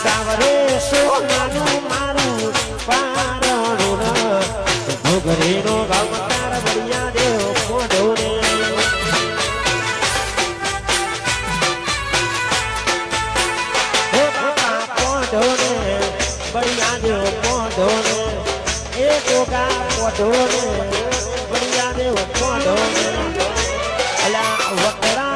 સાવરે સોનાનું મારું પારણું ઘોઘરીનો ગામ તારા બળિયા દેવ પોઢો રે હે બાપા પોઢો રે બળિયા દેવ પોઢો રે એ ગોગા પોઢો રે બળિયા દેવ પોઢો રે અલા વકરા